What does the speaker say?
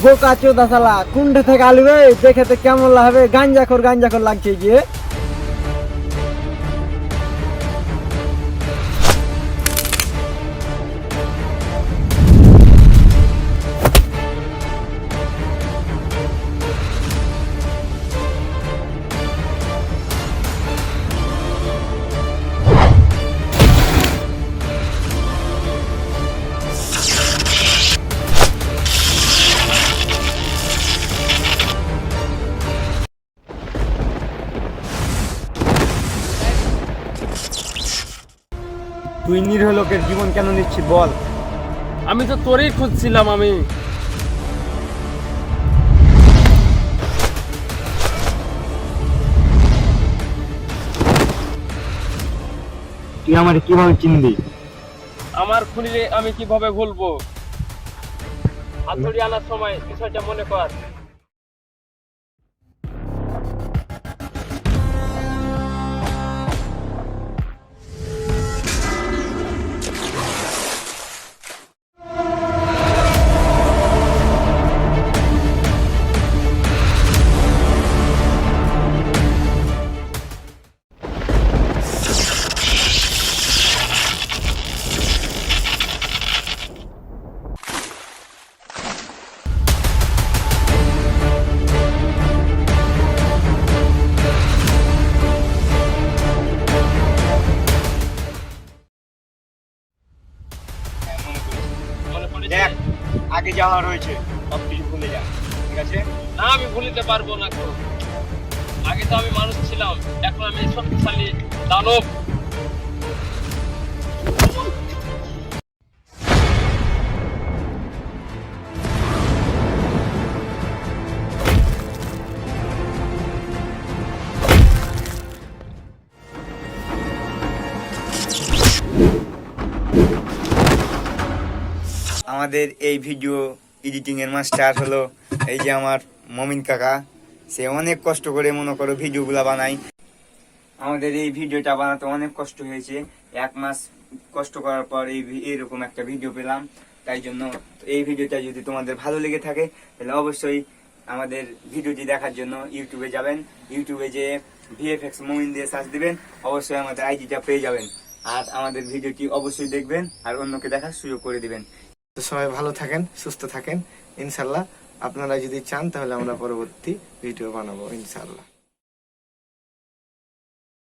বোকা চোদা শালা কোনটা থেকে আলবে দেখে তো কেমন লাগবে, গাঞ্জাখোর লাগছে গিয়ে। তুই নিরীহ লোকের জীবন কেন নিচ্ছিস বল? আমি তো তোরই খুঁজছিলাম। তুই আমার কিভাবে চিনবি? আমার খুনিরে আমি কিভাবে ভুলবো? হাতুড়ি আনার সময় বিষয়টা মনে কর। মনে পড়েছে? দেখ, আগে যাওয়া রয়েছে, সব কিছু ভুলে যা, ঠিক আছে? না, আমি ভুলিতে পারবো না তো। আগে তো আমি মানুষ ছিলাম, এখন আমি শক্তিশালী দানব। আমাদের এই ভিডিও এডিটিং এর মাস্টার হলো এই যে আমার মমিন কাকা। সে অনেক কষ্ট করে মনে করো ভিডিওগুলা বানায়। আমাদের এই ভিডিওটা বানাতে অনেক কষ্ট হয়েছে, 1 মাস কষ্ট করার পর এরকম একটা ভিডিও পেলাম। তাই জন্য এই ভিডিওটা যদি তোমাদের ভালো লেগে থাকে তাহলে অবশ্যই আমাদের ভিডিওটি দেখার জন্য ইউটিউবে যাবেন। ইউটিউবে যে ভিএফএক্স মমিন দিয়ে সার্চ দিবেন, অবশ্যই আমাদের আইডিটা পেয়ে যাবেন। আর আমাদের ভিডিওটি অবশ্যই দেখবেন আর অন্যকে দেখার সুযোগ করে দিবেন। তো সবাই ভালো থাকেন, সুস্থ থাকেন ইনশাল্লাহ। আপনারা যদি চান তাহলে আমরা পরবর্তী ভিডিও বানাবো ইনশাল্লাহ।